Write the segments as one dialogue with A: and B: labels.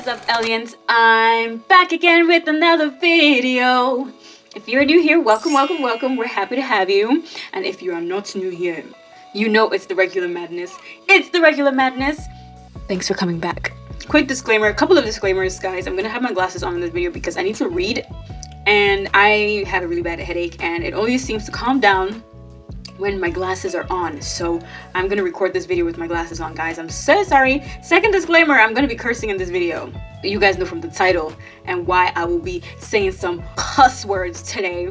A: What is up, Eliens? I'm back again with another video. If you're new here, welcome, welcome, welcome. We're happy to have you. And if you are not new here, you know it's the regular madness. It's the regular madness. Thanks for coming back. Quick disclaimer, a couple of disclaimers, guys. I'm gonna have my glasses on in this video because I need to read. And I have a really bad headache and it only seems to calm down when my glasses are on. So I'm gonna record this video with my glasses on, guys. I'm so sorry. Second disclaimer, I'm gonna be cursing in this video. You guys know from the title and why I will be saying some cuss words today.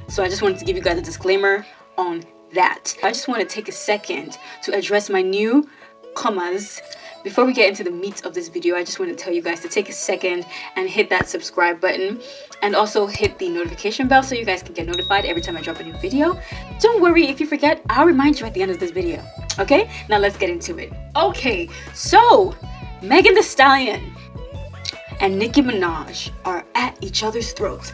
A: So I just wanted to give you guys a disclaimer on that. I just want to take a second to address my newcomers. Before we get into the meat of this video, I just want to tell you guys to take a second and hit that subscribe button and also hit the notification bell so you guys can get notified every time I drop a new video. Don't worry if you forget, I'll remind you at the end of this video. Okay, now let's get into it. Okay, so Megan Thee Stallion and Nicki Minaj are at each other's throats.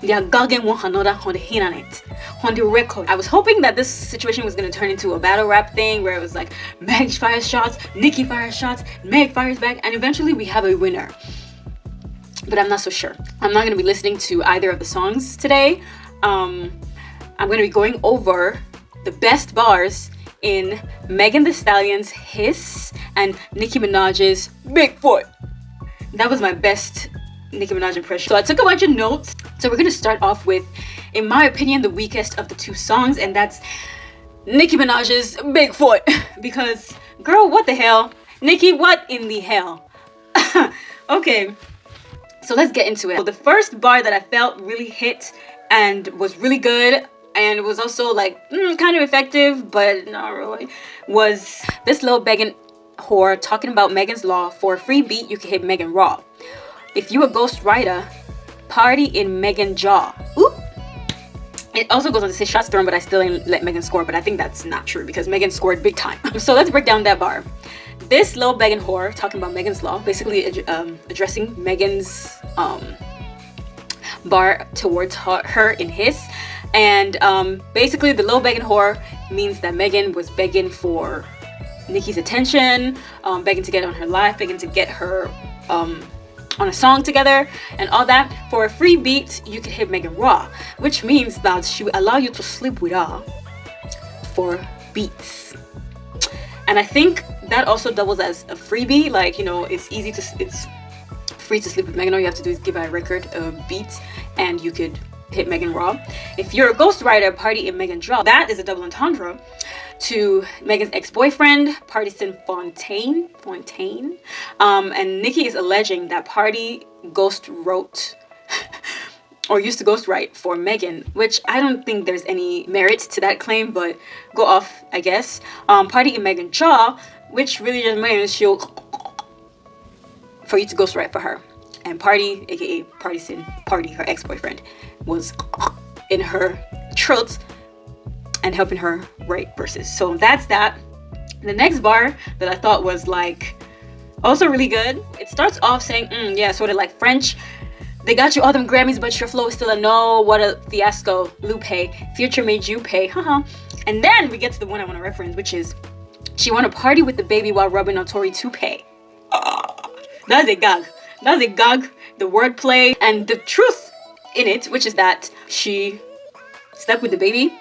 A: They are gagging one another on the internet, on the record. I was hoping that this situation was going to turn into a battle rap thing where it was like Meg fires shots, Nicki fires shots, Meg fires back, and eventually we have a winner. But I'm not so sure. I'm not going to be listening to either of the songs today. I'm going to be going over the best bars in Megan Thee Stallion's HISS and Nicki Minaj's Bigfoot. That was my best Nicki Minaj impression. So I took a bunch of notes. So we're gonna start off with, in my opinion, the weakest of the two songs, and that's Nicki Minaj's Bigfoot. Because, girl, what the hell? Nicki, what in the hell? Okay, so let's get into it. So the first bar that I felt really hit and was really good, and was also like kind of effective, but not really, was this little begging whore talking about Megan's Law. For a free beat, you can hit Megan raw. If you a ghost writer, party in Megan jaw. Oop. It also goes on to say shots thrown, but I still ain't let Megan score. But I think that's not true because Megan scored big time. So let's break down that bar. This little begging whore talking about Megan's Law, basically addressing Megan's bar towards her in his. And basically the little begging whore means that Megan was begging for Nicki's attention, begging to get on her life, begging to get her on a song together and all that. For a free beat, you can hit Megan raw, which means that she will allow you to sleep with her for beats. And I think that also doubles as a freebie. Like, you know, it's free to sleep with Megan. All you have to do is give her a record of beats and you could hit Megan raw. If you're a ghostwriter, party in Megan draw. That is a double entendre to Megan's ex-boyfriend, Partisan Fontaine. And Nicki is alleging that Party ghost wrote or used to ghostwrite for Megan, which I don't think there's any merit to that claim, but go off, I guess. Party in Megan jaw, which really just means she'll for you to ghostwrite for her. And Party, aka Partisan Party, her ex-boyfriend, was in her throat and helping her write verses. So that's that. The next bar that I thought was like also really good. It starts off saying, yeah, sort of like French. They got you all them Grammys, but your flow is still a no. What a fiasco. Lupe. Future made you pay. Haha. And then we get to the one I want to reference, which is she want to party with the baby while rubbing on Tory toupee. That's a gag. That's a gag. The wordplay and the truth in it, which is that she slept with the baby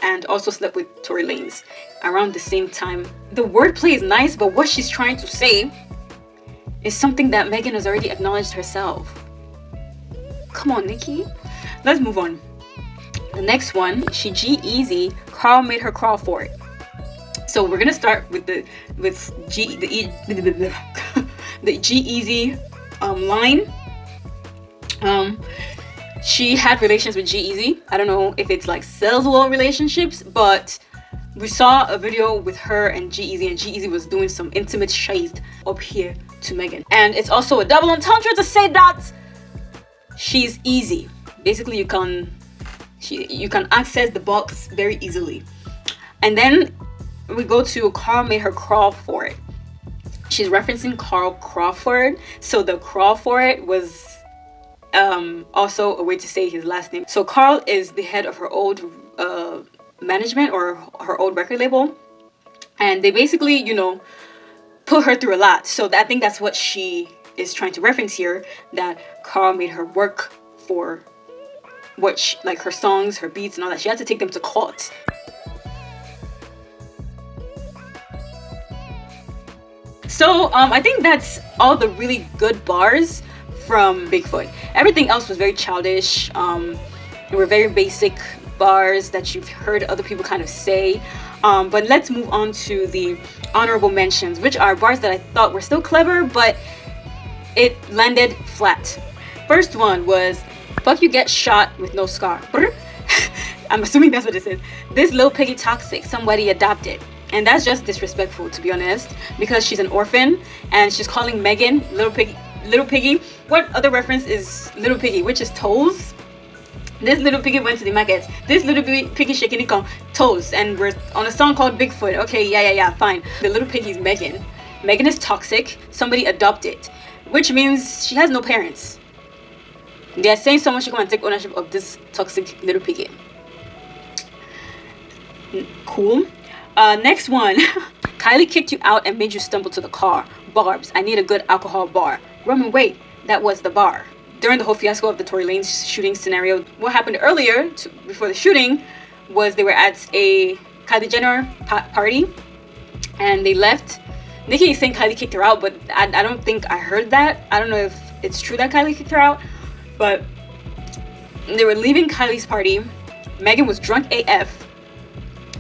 A: and also slept with Tory Lanez around the same time. The wordplay is nice, but what she's trying to say is something that Megan has already acknowledged herself. Come on, Nicki. Let's move on. The next one, she G-Eazy, Carl made her crawl for it. So we're gonna start with the G-Eazy line. She had relations with G-Eazy. I don't know if it's like sexual relationships, but we saw a video with her and G-Eazy, and G-Eazy was doing some intimate shade up here to Megan. And it's also a double entendre to say that she's easy. Basically, you can access the box very easily. And then we go to Carl made her crawl for it. She's referencing Carl Crawford. So the crawl for it was also a way to say his last name. So Carl is the head of her old management or her old record label, and they basically, you know, put her through a lot. So I think that's what she is trying to reference here that Carl made her work for what like her songs, her beats and all that. She had to take them to court. So I think that's all the really good bars from Bigfoot. Everything else was very childish. They were very basic bars that you've heard other people kind of say. But let's move on to the honorable mentions, which are bars that I thought were still clever, but it landed flat. First one was, fuck you get shot with no scar. I'm assuming that's what it says. This little piggy toxic, somebody adopted. And that's just disrespectful, to be honest, because she's an orphan and she's calling Megan little piggy. What other reference is little piggy, which is toes? This little piggy went to the market. This little piggy shaking it on toes, and we're on a song called Bigfoot. Okay, yeah, fine. The little piggy is Megan. Megan is toxic. Somebody adopted, which means she has no parents. They're saying someone should come and take ownership of this toxic little piggy. Cool. Next one. Kylie kicked you out and made you stumble to the car. Barbs, I need a good alcohol bar. Roman, wait, that was the bar. During the whole fiasco of the Tory Lanez shooting scenario, what happened earlier, before the shooting, was they were at a Kylie Jenner party, and they left. Nicki is saying Kylie kicked her out, but I don't think I heard that. I don't know if it's true that Kylie kicked her out, but they were leaving Kylie's party. Megan was drunk AF.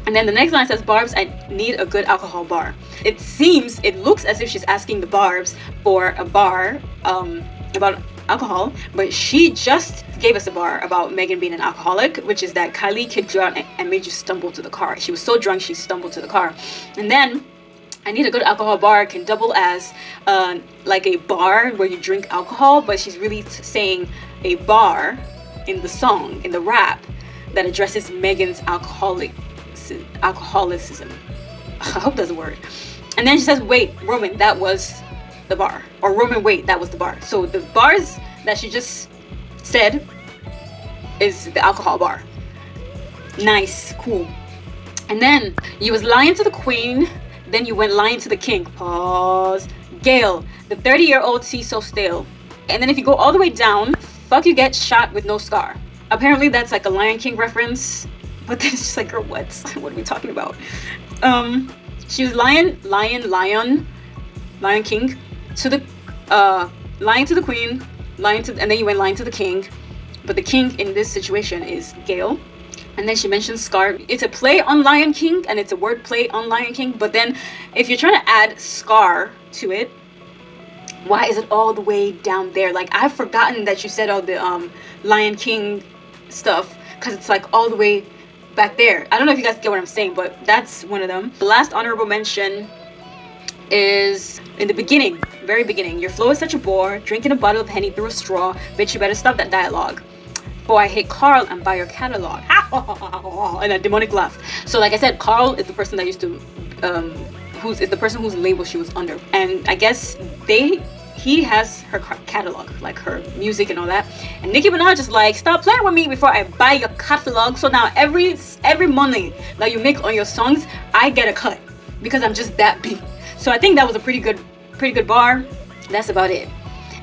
A: And then the next line says, Barbs, I need a good alcohol bar. It looks as if she's asking the Barbs for a bar about alcohol, but she just gave us a bar about Megan being an alcoholic, which is that Kylie kicked you out and made you stumble to the car. She was so drunk she stumbled to the car. And then I need a good alcohol bar can double as like a bar where you drink alcohol, but she's really saying a bar in the song, in the rap, that addresses Megan's alcoholicism. I hope that's a word. And then she says, wait, Roman, that was the bar. Or Roman, wait, that was the bar. So the bars that she just said is the alcohol bar. Nice, cool. And then you was lying to the queen, then you went lying to the king. Pause. Gail, the 30-year-old tea so stale. And then if you go all the way down, fuck you get shot with no scar. Apparently that's like a Lion King reference. But then it's just like, girl, what? What are we talking about? She was Lion King to the lying to the queen, and then you went lying to the king. But the king in this situation is Gail. And then she mentions Scar. It's a play on Lion King, and it's a word play on Lion King. But then if you're trying to add Scar to it, why is it all the way down there? Like, I've forgotten that you said all the Lion King stuff, because it's like all the way back there. I don't know if you guys get what I'm saying, but that's one of them. The last honorable mention is in the beginning, very beginning. Your flow is such a bore, drinking a bottle of Henny through a straw. Bitch, you better stop that dialogue. For I hate Carl and buy your catalog. And a demonic laugh. So like I said, Carl is the person that used to is the person whose label she was under, and I guess he has her catalog, like her music and all that. And Nicki Minaj is like, stop playing with me before I buy your catalog. So now every money that you make on your songs, I get a cut because I'm just that big. So I think that was a pretty good bar. That's about it.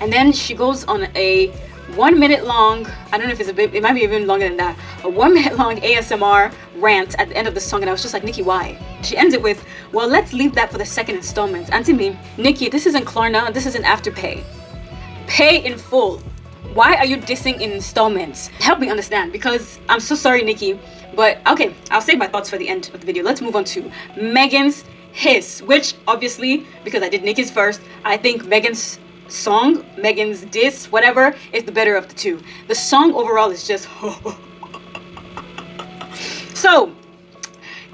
A: And then she goes on a 1 minute long, I don't know if it might be even longer than that, a 1 minute long ASMR rant at the end of the song, and I was just like, Nicki, why? She ends it with, well, let's leave that for the second installment. And to me, Nicki, this isn't Klarna, this isn't Afterpay. Pay in full. Why are you dissing in installments? Help me understand, because I'm so sorry, Nicki, but okay, I'll save my thoughts for the end of the video. Let's move on to Megan's HISS, which obviously, because I did Nicki's first, I think Megan's song, Megan's diss, whatever, is the better of the two. The song overall is just so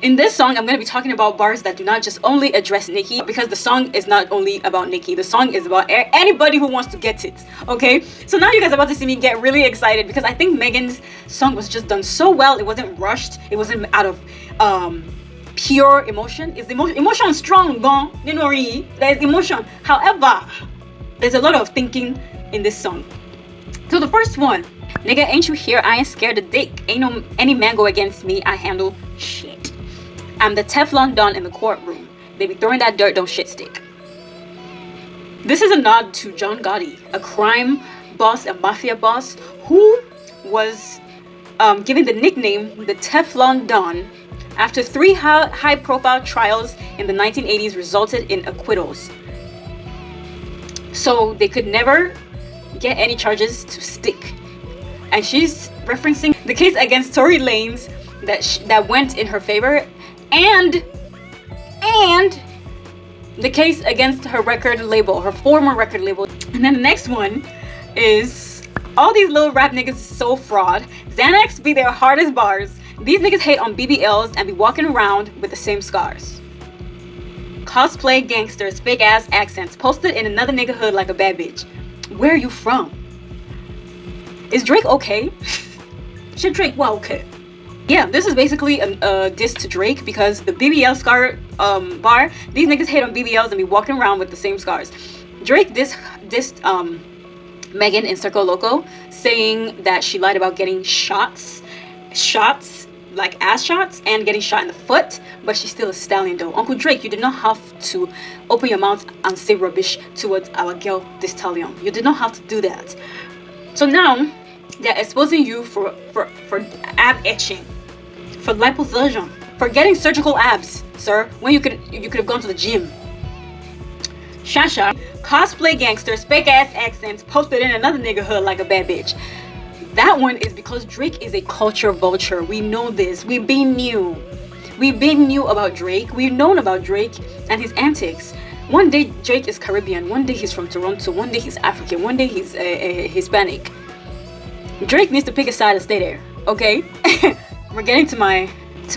A: in this song I'm going to be talking about bars that do not just only address Nicki, because the song is not only about Nicki, the song is about anybody who wants to get it. Okay, so now you guys are about to see me get really excited, because I think Megan's song was just done so well. It wasn't rushed, it wasn't out of pure emotion. Is emotion strong? There's emotion, however there's a lot of thinking in this song. So the first one, nigga, ain't you here? I ain't scared of dick. Ain't no any man go against me. I handle shit. I'm the Teflon Don in the courtroom. They be throwing that dirt, don't shit stick. This is a nod to John Gotti, a crime boss, a mafia boss, who was given the nickname the Teflon Don after 3 high-profile trials in the 1980s resulted in acquittals. So they could never get any charges to stick. And she's referencing the case against Tory Lanez that went in her favor, and the case against her record label, her former record label. And then the next one is, all these little rap niggas so fraud. Xanax be their hardest bars. These niggas hate on BBLs and be walking around with the same scars. Cosplay gangsters, fake ass accents, posted in another nigga hood like a bad bitch. Where are you from? Is Drake okay? Should Drake well okay? Yeah, this is basically a diss to Drake, because the BBL scar bar, these niggas hate on BBLs and be walking around with the same scars. Drake dissed Megan in Circo Loco, saying that she lied about getting shots, like ass shots, and getting shot in the foot, but she's still a stallion though. Uncle Drake, you did not have to open your mouth and say rubbish towards our girl, this stallion. You did not have to do that. So now they're exposing you for ab etching, for liposuction, for getting surgical abs, sir, when you could have gone to the gym. Shasha, cosplay gangsters, fake ass accents, posted in another nigga hood like a bad bitch. That one is because Drake is a culture vulture. We know this. We've been new about Drake. We've known about Drake and his antics. One day Drake is Caribbean, one day he's from Toronto, one day he's African, one day he's Hispanic. Drake needs to pick a side and stay there, okay? We're getting to my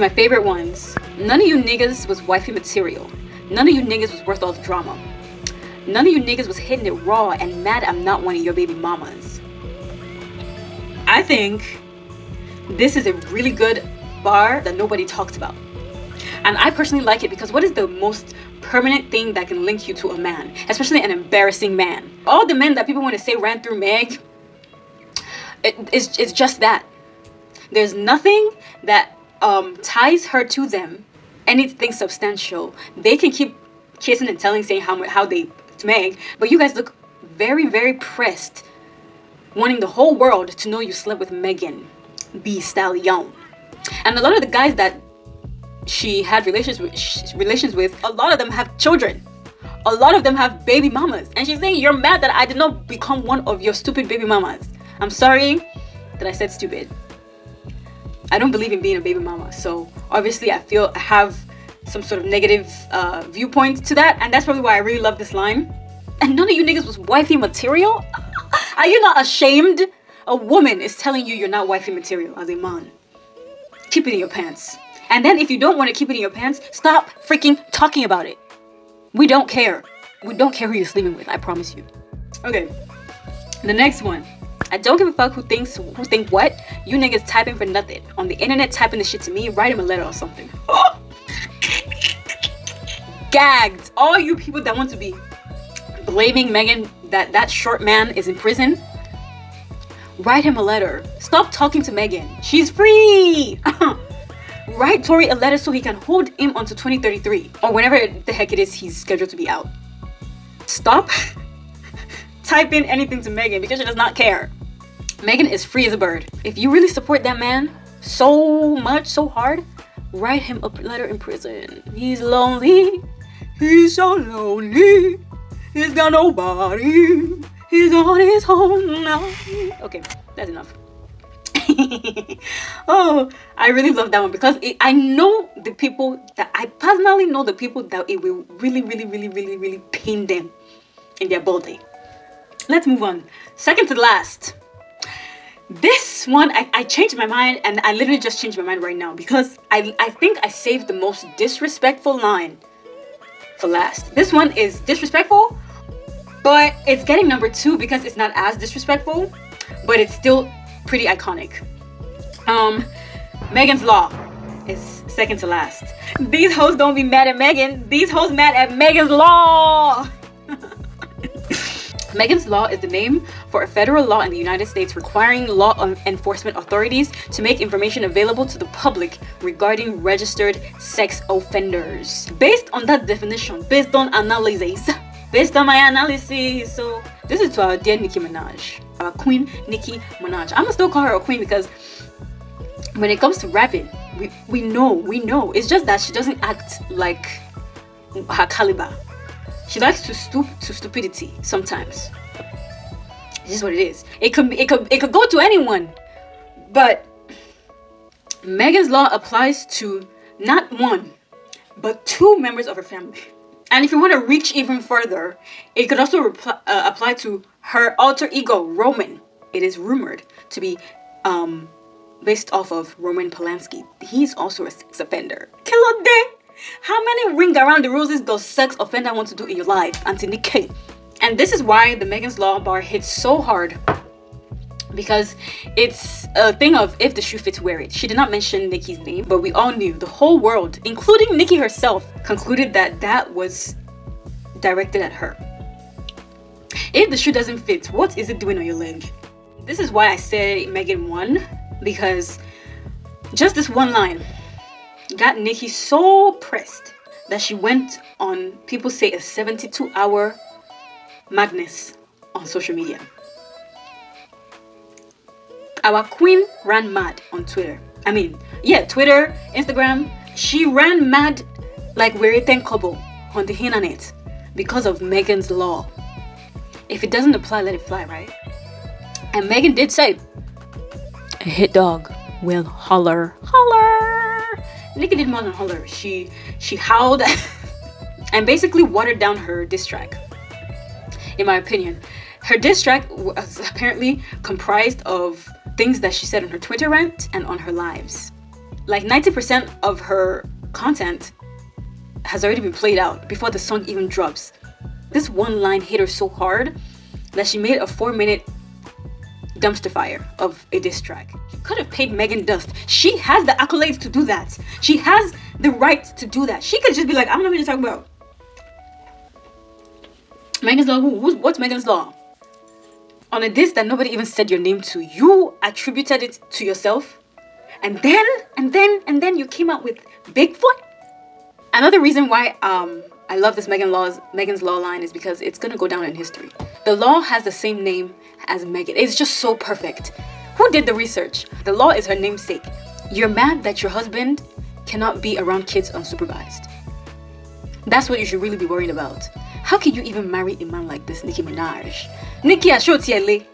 A: favorite ones. None of you niggas was wifey material. None of you niggas was worth all the drama. None of you niggas was hitting it raw and mad I'm not one of your baby mamas. I think this is a really good bar that nobody talks about. And I personally like it because what is the most permanent thing that can link you to a man, especially an embarrassing man? All the men that people want to say ran through Meg, it's just that. There's nothing that ties her to them, anything substantial. They can keep kissing and telling, saying how they it's Meg, but you guys look very, very pressed, wanting the whole world to know you slept with Megan B. Stallion. And a lot of the guys that she had relations with, a lot of them have children. A lot of them have baby mamas. And she's saying, you're mad that I did not become one of your stupid baby mamas. I'm sorry that I said stupid. I don't believe in being a baby mama. So obviously I feel I have some sort of negative viewpoint to that. And that's probably why I really love this line. And none of you niggas was wifey material? Are you not ashamed? A woman is telling you you're not wifey material as a man. Keep it in your pants. And then if you don't want to keep it in your pants, stop freaking talking about it. We don't care. We don't care who you're sleeping with, I promise you. Okay, the next one. I don't give a fuck who think what. You niggas typing for nothing. On the internet typing this shit to me, write him a letter or something. Gagged. All you people that want to be blaming Megan that short man is in prison, write him a letter. Stop talking to Megan. She's free. Write Tory a letter so he can hold him until 2033 or whenever the heck it is he's scheduled to be out. Stop typing anything to Megan because she does not care. Megan is free as a bird. If you really support that man so much, so hard, write him a letter in prison. He's lonely. He's so lonely. He's got nobody. He's on his own now. Okay, that's enough. Oh, I really love that one because I know the people that I personally know the people that it will really, really, really, really, really pain them in their body. Let's move on. Second to last. This one, I changed my mind, and I literally just changed my mind right now because I think I saved the most disrespectful line for last. This one is disrespectful, but it's getting number 2 because it's not as disrespectful, but it's still pretty iconic. Megan's Law is second to last. These hoes don't be mad at Megan. These hoes mad at Megan's Law. Megan's Law is the name for a federal law in the United States requiring law enforcement authorities to make information available to the public regarding registered sex offenders. Based on that definition, based on analysis, Based on my analysis, so this is to our dear Nicki Minaj, our queen Nicki Minaj. I'm gonna still call her a queen because when it comes to rapping, we know. It's just that she doesn't act like her caliber. She likes to stoop to stupidity sometimes. This is what it is. It could go to anyone, but Megan's Law applies to not one, but two members of her family. And if you want to reach even further, it could also apply to her alter ego, Roman. It is rumored to be based off of Roman Polanski. He's also a sex offender. Kilode! How many ring around the roses does sex offender want to do in your life, Auntie Nikki? And this is why the Megan's Law bar hits so hard. Because it's a thing of if the shoe fits, wear it. She did not mention Nicki's name, but we all knew, the whole world, including Nicki herself, concluded that that was directed at her. If the shoe doesn't fit, what is it doing on your leg? This is why I say Megan won, because just this one line got Nicki so pressed that she went on, people say, a 72-hour madness on social media. Our queen ran mad on Twitter. Twitter, Instagram. She ran mad like Weriten Kobo on the internet because of Megan's Law. If it doesn't apply, let it fly, right? And Megan did say, a hit dog will holler. Nicki did more than holler. She howled and basically watered down her diss track. In my opinion, her diss track was apparently comprised of things that she said on her Twitter rant and on her lives. Like 90% of her content has already been played out before the song even drops. This one line hit her so hard that she made a 4-minute dumpster fire of a diss track. She could have paid Megan dust. She has the accolades to do that. She has the right to do that. She could just be like, I'm not going to talk about Megan's Law. What's Megan's Law? On a diss that nobody even said your name to. You attributed it to yourself. And then you came out with Bigfoot. Another reason why I love this Megan's Law line is because it's gonna go down in history. The law has the same name as Megan. It's just so perfect. Who did the research? The law is her namesake. You're mad that your husband cannot be around kids unsupervised. That's what you should really be worried about. How can you even marry a man like this, Nicki Minaj? Nicki Ashotiele.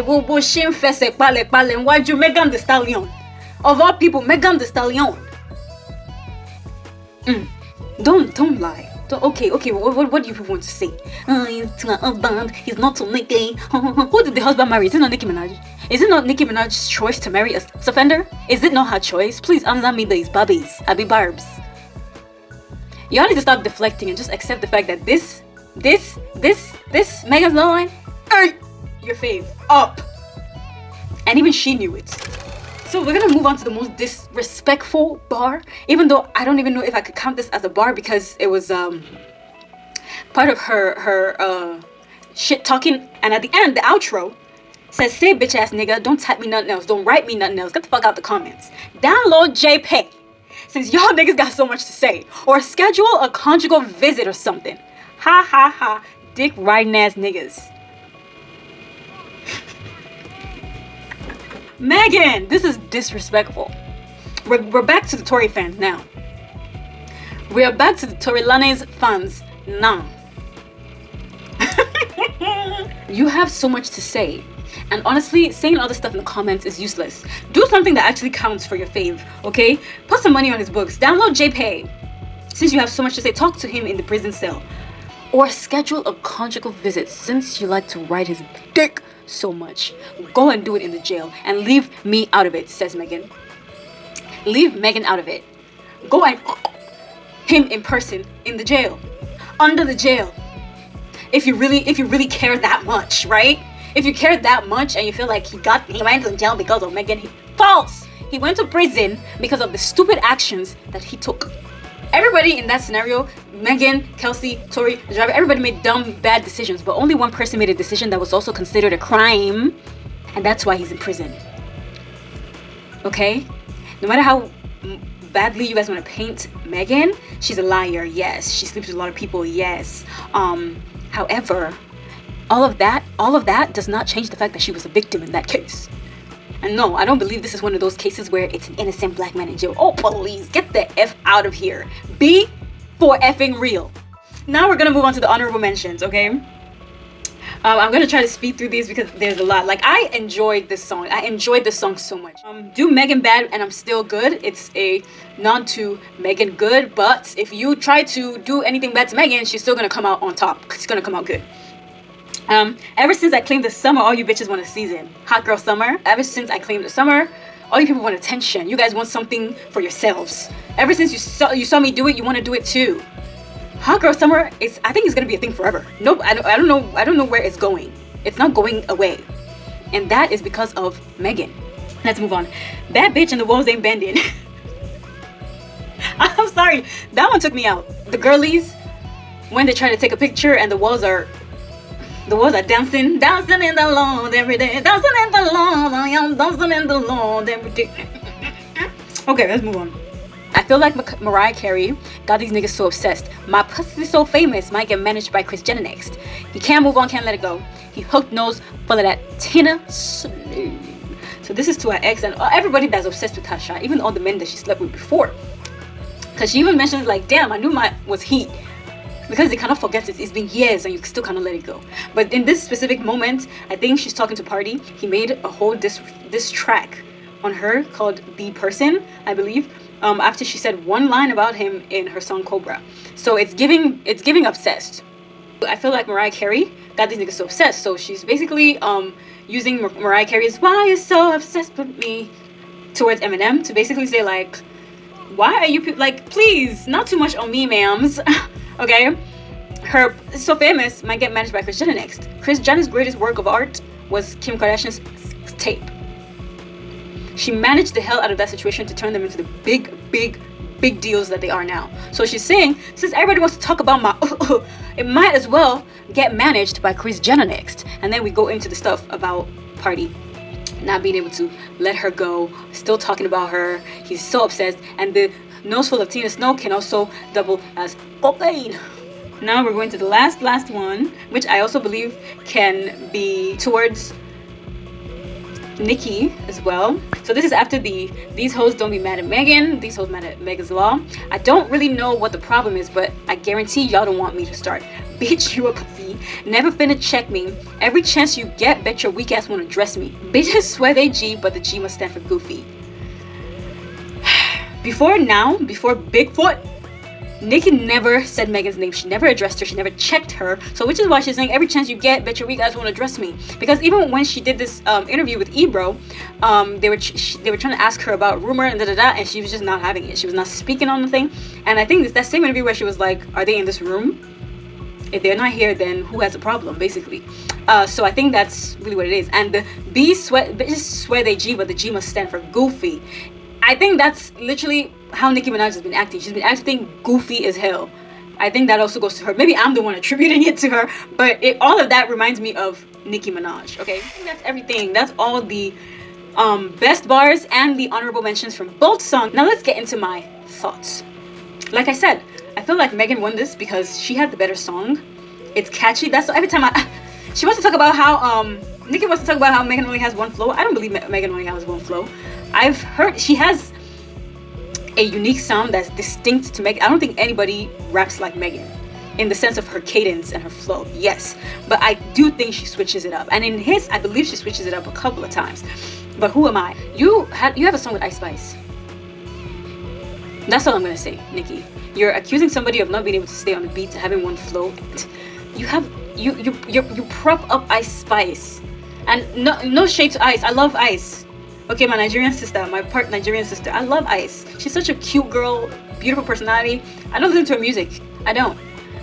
A: Wo shame fese pale. Why you Megan Thee Stallion? Of all people, Megan Thee Stallion. Don't lie. Okay. What do you people want to say? He's to her husband. He's not to Nicki. Who did the husband marry? Is it not Nicki Minaj? Is it not Nicki Minaj's choice to marry a sex offender? Is it not her choice? Please answer me these babbies. Abi barbs. You all need to stop deflecting and just accept the fact that this Megan's Law line, your fave, up. And even she knew it. So we're gonna move on to the most disrespectful bar, even though I don't even know if I could count this as a bar because it was part of her shit talking. And at the end, the outro says, say bitch ass nigga, don't type me nothing else, don't write me nothing else, get the fuck out the comments. Download JPay. Since y'all niggas got so much to say. Or schedule a conjugal visit or something. Ha. Dick riding ass niggas. Megan, this is disrespectful. We're back to the Tory fans now. We are back to the Tory Lanez fans now. You have so much to say. And honestly, saying all this stuff in the comments is useless. Do something that actually counts for your fave, okay? Put some money on his books. Download JPay. Since you have so much to say, talk to him in the prison cell. Or schedule a conjugal visit since you like to ride his dick so much. Go and do it in the jail and leave me out of it, says Megan. Leave Megan out of it. Go and him in person in the jail. Under the jail. If you really care that much, right? If you care that much and you feel like he went to jail because of Megan, false! He went to prison because of the stupid actions that he took. Everybody in that scenario, Megan, Kelsey, Tory, the driver, everybody made dumb, bad decisions, but only one person made a decision that was also considered a crime, and that's why he's in prison. Okay? No matter how badly you guys want to paint Megan. She's a liar, yes. She sleeps with a lot of people, yes. However, all of that does not change the fact that she was a victim in that case. And no, I don't believe this is one of those cases where it's an innocent black man in jail. Oh, please, get the F out of here. Be for effing real. Now we're gonna move on to the honorable mentions, okay? I'm gonna try to speed through these because there's a lot. Like, I enjoyed this song. I enjoyed this song so much. Do Megan bad and I'm still good. It's a nod to Megan good, but if you try to do anything bad to Megan, she's still gonna come out on top. She's gonna come out good. Ever since I claimed the summer, all you bitches want a season. Hot girl summer. Ever since I claimed the summer, all you people want attention. You guys want something for yourselves. Ever since you saw me do it, you want to do it too. Hot girl summer is, I think it's gonna be a thing forever. Nope, I don't know where it's going. It's not going away, and that is because of Megan. Let's move on. Bad bitch and the walls ain't bending. I'm sorry, that one took me out. The girlies, when they try to take a picture and the walls are dancing in the lawn every day, dancing in the lawn, I am dancing in the lawn every day. Okay, let's move on. I feel like Mariah Carey got these niggas so obsessed. My pussy so famous might get managed by Kris Jenner next. He can't move on, can't let it go. He hooked nose full of that Tina Slade. So this is to her ex and everybody that's obsessed with Tasha, even all the men that she slept with before. Because she even mentioned, like, damn, I knew mine was heat. Because they kind of forget it's been years and you still kind of let it go. But in this specific moment, I think she's talking to Party. He made a whole diss track on her called The Person, I believe, after she said one line about him in her song Cobra. So it's giving obsessed. I feel like Mariah Carey got these niggas so obsessed. So she's basically using Mariah Carey's "Why you so obsessed with me" towards Eminem to basically say, like, why are you like, please, not too much on me, ma'ams. Okay, her so famous might get managed by Kris Jenner next. Kris Jenner's greatest work of art was Kim Kardashian's tape. She managed the hell out of that situation to turn them into the big deals that they are now. So she's saying, since everybody wants to talk about my it might as well get managed by Kris Jenner next. And then we go into the stuff about Party not being able to let her go, still talking about her. He's so obsessed, and the nose full of Tina Snow can also double as cocaine. Now we're going to the last one, which I also believe can be towards Nicki as well. So this is after these hoes don't be mad at Megan, these hoes mad at Megan's Law. I don't really know what the problem is, but I guarantee y'all don't want me to start. Bitch, you a pussy. Never finna check me. Every chance you get, bet your weak ass wanna dress me. Bitches swear they G, but the G must stand for goofy. Before Bigfoot, Nicki never said Megan's name. She never addressed her. She never checked her. So which is why she's saying every chance you get, bet your weak ass won't address me. Because even when she did this interview with Ebro, they were trying to ask her about rumor and and she was just not having it. She was not speaking on the thing. And I think it's that same interview where she was like, "Are they in this room? If they're not here, then who has a problem?" Basically. So I think that's really what it is. And the bitches swear they G, but the G must stand for goofy. I think that's literally how Nicki Minaj has been acting. She's been acting goofy as hell. I think that also goes to her. Maybe I'm the one attributing it to her, but all of that reminds me of Nicki Minaj. Okay, I think that's everything. That's all the best bars and the honorable mentions from both songs. Now let's get into my thoughts. Like I said, I feel like Megan won this because she had the better song. It's catchy. That's every time she wants to talk about how Nicki wants to talk about how Megan only has one flow. I don't believe Megan only has one flow. I've heard she has a unique sound that's distinct to Megan. I don't think anybody raps like Megan in the sense of her cadence and her flow. Yes, but I do think she switches it up. And in HISS, I believe she switches it up a couple of times. But who am I? You have a song with Ice Spice. That's all I'm gonna say, Nicki. You're accusing somebody of not being able to stay on the beat, to having one flow. You prop up Ice Spice, and no shade to Ice. I love Ice. Okay, my Nigerian sister, my part Nigerian sister. I love Ice. She's such a cute girl, beautiful personality. I don't listen to her music. I don't.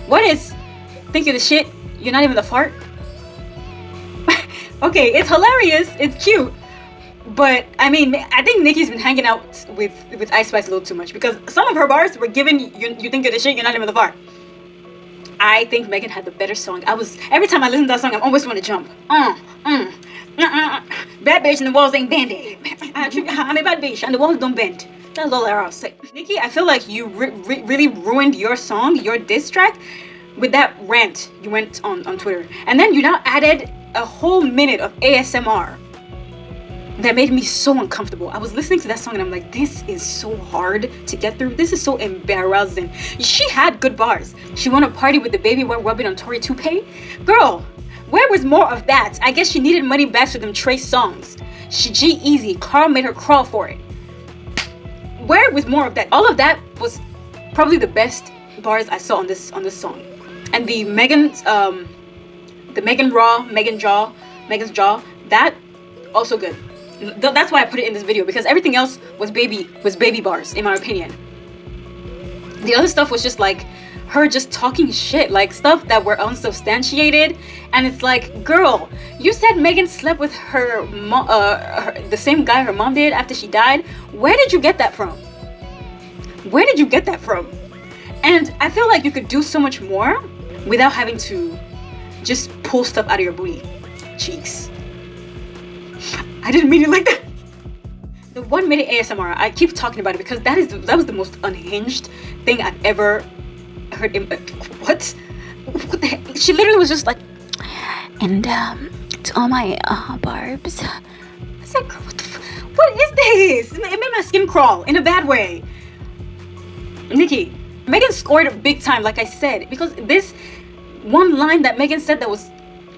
A: What is? Think you're the shit? You're not even the fart? Okay, it's hilarious. It's cute. But I mean, I think Nicki's been hanging out with Ice Spice a little too much, because some of her bars were given you think you're the shit, you're not even the fart. I think Megan had the better song. Every time I listen to that song, I always want to jump. Bad bitch and the walls ain't bending. I'm a bad bitch and the walls don't bend. That's all I was saying. Nicki, I feel like you really ruined your song, your diss track, with that rant you went on Twitter. And then you now added a whole minute of ASMR. That made me so uncomfortable. I was listening to that song and I'm like, this is so hard to get through. This is so embarrassing. She had good bars. She wanna party with the baby while rubbing on Tory Toupee. Girl, where was more of that? I guess she needed money back for them Trace songs. She G-Eazy, Carl made her crawl for it. Where was more of that? All of that was probably the best bars I saw on this song. And the Megan's Jaw, that also good. That's why I put it in this video, because everything else was baby bars, in my opinion. The other stuff was just like her just talking shit, like stuff that were unsubstantiated. And it's like, girl, you said Megan slept with her mom, the same guy her mom did after she died. Where did you get that from? Where did you get that from? And I feel like you could do so much more without having to just pull stuff out of your booty cheeks. I didn't mean it like that. The 1 minute ASMR, I keep talking about it because that was the most unhinged thing I've ever heard. What the heck? She literally was just like, and to all my barbs. I said, girl, what is this? It made my skin crawl in a bad way. Nicki, Megan scored big time, like I said, because this one line that Megan said that was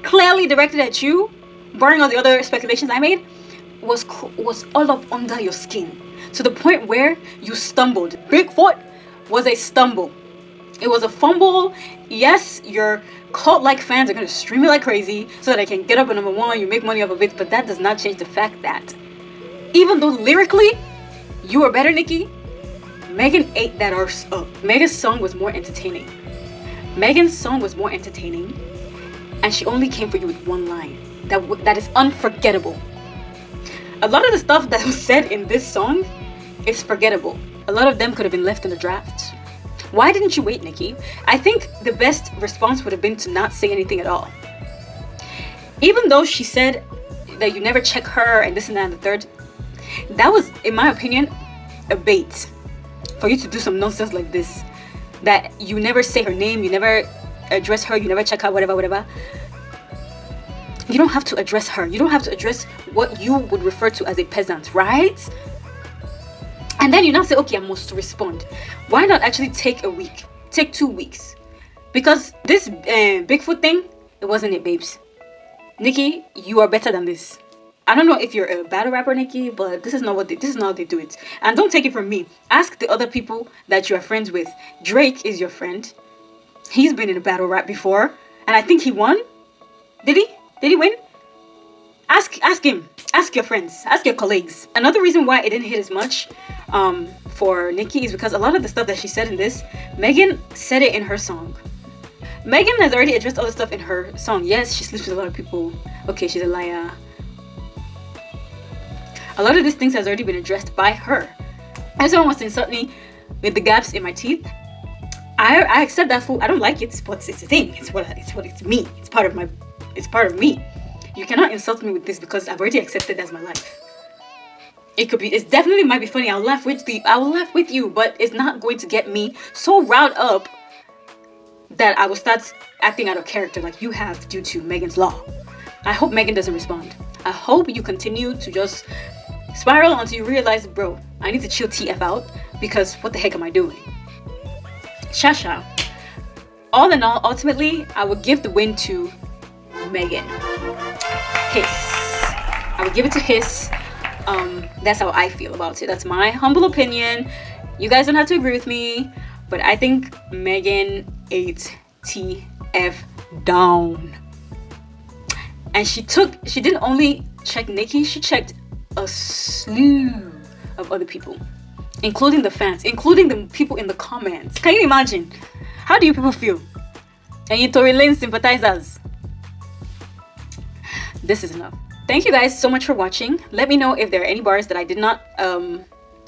A: clearly directed at you, barring all the other speculations I made, was all up under your skin, to the point where you stumbled. Bigfoot was a stumble. It was a fumble. Yes, your cult-like fans are going to stream it like crazy so that I can get up at #1, you make money off of it, but that does not change the fact that even though lyrically you were better, Nicki, Megan ate that arse up. Megan's song was more entertaining. And she only came for you with one line that is unforgettable. A lot of the stuff that was said in this song is forgettable. A lot of them could have been left in the draft. Why didn't you wait, Nicki? I think the best response would have been to not say anything at all. Even though she said that you never check her and this and that and the third, that was, in my opinion, a bait for you to do some nonsense like this. That you never say her name, you never address her, you never check her, whatever. You don't have to address her. You don't have to address what you would refer to as a peasant, right? And then you now say, okay, I must respond. Why not actually take a week? Take 2 weeks. Because this Bigfoot thing, it wasn't it, babes. Nicki, you are better than this. I don't know if you're a battle rapper, Nicki, but this is not how they do it. And don't take it from me. Ask the other people that you are friends with. Drake is your friend. He's been in a battle rap before, and I think he won. Did he? Did he win? Ask him. Ask your friends. Ask your colleagues. Another reason why it didn't hit as much for Nicki is because a lot of the stuff that she said in this, Megan said it in her song. Megan has already addressed all the stuff in her song. Yes, she sleeps with a lot of people. Okay, she's a liar. A lot of these things has already been addressed by her. If someone wants to insult me with the gaps in my teeth, I accept that fool. I don't like it, but it's a thing. It's me. It's part of me. You cannot insult me with this because I've already accepted as my life. It definitely might be funny. I will laugh with you, but it's not going to get me so riled up that I will start acting out of character like you have due to Megan's Law. I hope Megan doesn't respond. I hope you continue to just spiral until you realize, bro, I need to chill TF out because what the heck am I doing? Shasha. All in all, ultimately, I would give the win to Megan. HISS. I would give it to HISS. That's how I feel about it. That's my humble opinion. You guys don't have to agree with me, but I think Megan ate TF down. And she didn't only check Nicki, she checked a slew of other people, including the fans, including the people in the comments. Can you imagine? How do you people feel? And you Tory Lane sympathizers. This is enough. Thank you guys so much for watching. Let me know if there are any bars that I did not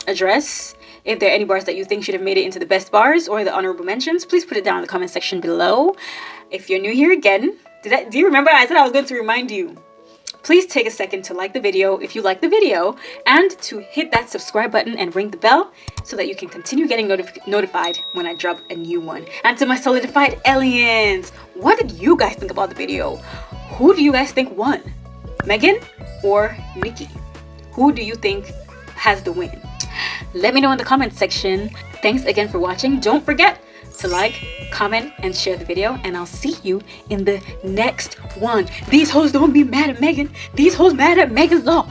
A: address. If there are any bars that you think should have made it into the best bars or the honorable mentions, please put it down in the comment section below. If you're new here again, do you remember I said I was going to remind you? please take a second to like the video if you like the video, and to hit that subscribe button and ring the bell so that you can continue getting notified when I drop a new one. And to my solidified aliens, what did you guys think about the video? Who do you guys think won? Megan or Nikki? Who do you think has the win? Let me know in the comment section. Thanks again for watching. Don't forget to like, comment, and share the video, and I'll see you in the next one. These hoes don't be mad at Megan. These hoes mad at Megan's law.